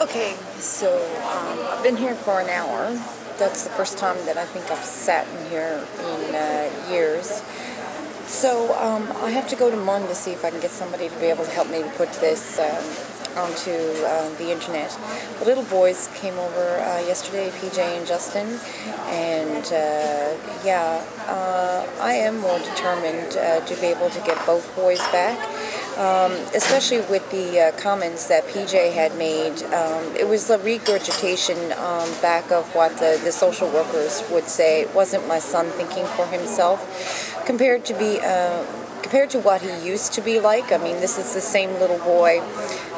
Okay, so I've been here for an hour. That's the first time that I think I've sat in here in years. So I have to go to Mun to see if I can get somebody to be able to help me put this onto the internet. The little boys came over yesterday, PJ and Justin, and I am more determined to be able to get both boys back. Especially with the comments that PJ had made. It was a regurgitation back of what the social workers would say. It wasn't my son thinking for himself compared to what he used to be like. I mean, this is the same little boy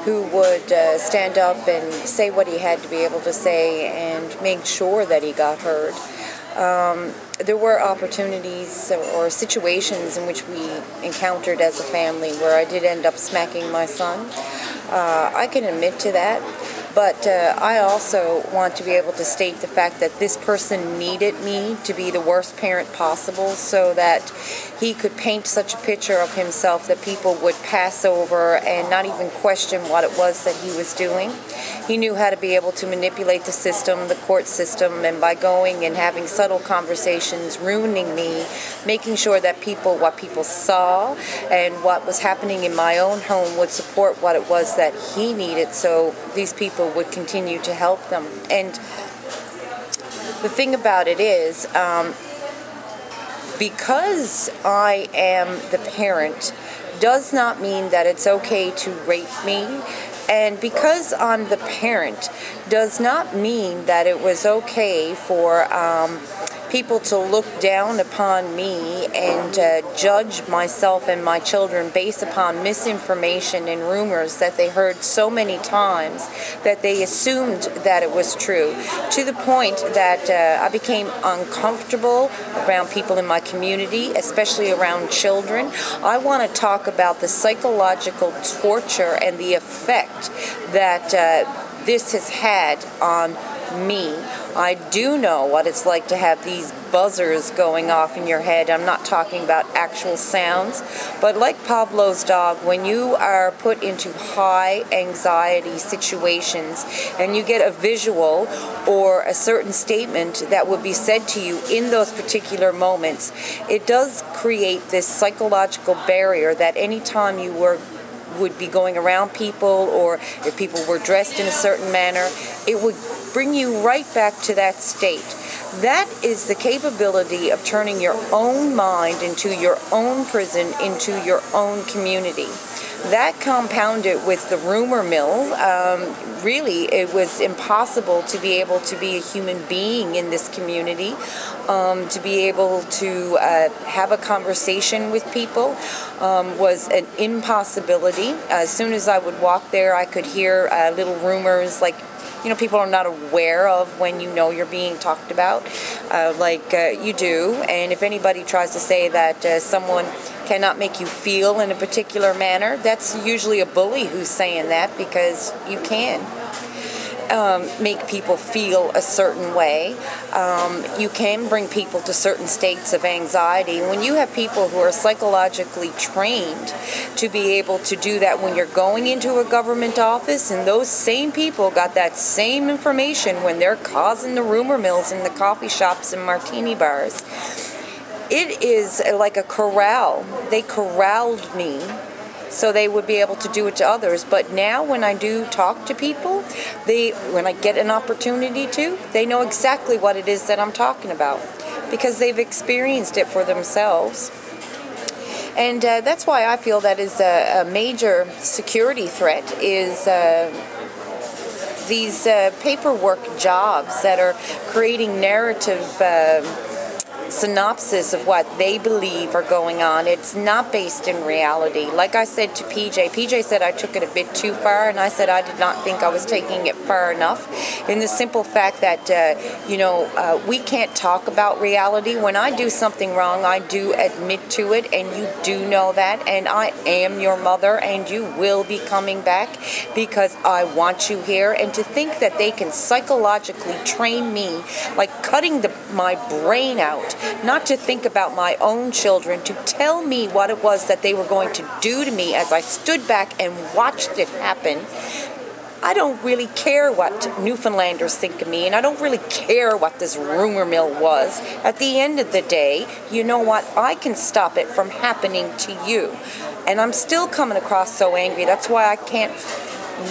who would stand up and say what he had to be able to say and make sure that he got heard. There were opportunities or situations in which we encountered as a family where I did end up smacking my son. I can admit to that, but I also want to be able to state the fact that this person needed me to be the worst parent possible so that he could paint such a picture of himself that people would pass over and not even question what it was that he was doing. He knew how to be able to manipulate the system, the court system, and by going and having subtle conversations, ruining me, making sure that what people saw and what was happening in my own home would support what it was that he needed, so these people would continue to help them. And the thing about it is, because I am the parent does not mean that it's okay to rape me. And because I'm the parent does not mean that it was okay for people to look down upon me and judge myself and my children based upon misinformation and rumors that they heard so many times that they assumed that it was true, to the point that I became uncomfortable around people in my community, especially around children. I want to talk about the psychological torture and the effect that this has had on me. I do know what it's like to have these buzzers going off in your head. I'm not talking about actual sounds, but like Pablo's dog, when you are put into high anxiety situations and you get a visual or a certain statement that would be said to you in those particular moments, it does create this psychological barrier that anytime you would be going around people, or if people were dressed in a certain manner, it would bring you right back to that state. That is the capability of turning your own mind into your own prison, into your own community. That compounded with the rumor mill, really it was impossible to be able to be a human being in this community, to be able to have a conversation with people was an impossibility. As soon as I would walk there, I could hear little rumors like, people are not aware of when you know you're being talked about, like you do. And if anybody tries to say that someone cannot make you feel in a particular manner, that's usually a bully who's saying that, because you can make people feel a certain way. You can bring people to certain states of anxiety. When you have people who are psychologically trained to be able to do that when you're going into a government office, and those same people got that same information when they're causing the rumor mills in the coffee shops and martini bars, it is like a corral. They corralled me so they would be able to do it to others. But now when I do talk to people, when I get an opportunity to, they know exactly what it is that I'm talking about, because they've experienced it for themselves. And that's why I feel that is a major security threat, is these paperwork jobs that are creating narrative synopsis of what they believe are going on. It's not based in reality. Like I said to PJ said I took it a bit too far, and I said I did not think I was taking it far enough, in the simple fact that we can't talk about reality. When I do something wrong, I do admit to it, and you do know that, and I am your mother, and you will be coming back because I want you here. And to think that they can psychologically train me, like cutting my brain out, not to think about my own children, to tell me what it was that they were going to do to me as I stood back and watched it happen. I don't really care what Newfoundlanders think of me, and I don't really care what this rumor mill was. At the end of the day, you know what? I can stop it from happening to you. And I'm still coming across so angry. That's why I can't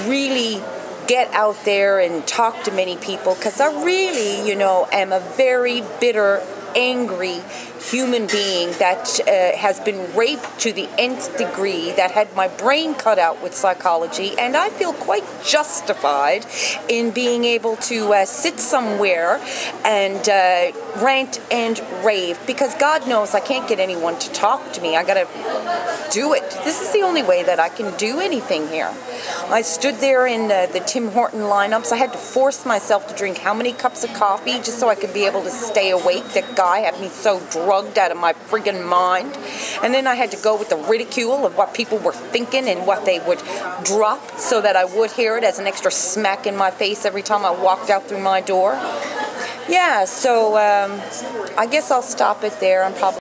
really get out there and talk to many people, because I really, am a very bitter, angry human being that has been raped to the nth degree, that had my brain cut out with psychology, and I feel quite justified in being able to sit somewhere and rant and rave, because God knows I can't get anyone to talk to me. I gotta do it. This is the only way that I can do anything here. I stood there in the Tim Horton lineups. I had to force myself to drink how many cups of coffee just so I could be able to stay awake. That guy had me so drugged out of my friggin' mind. And then I had to go with the ridicule of what people were thinking and what they would drop so that I would hear it as an extra smack in my face every time I walked out through my door. Yeah, so I guess I'll stop it there. I'm probably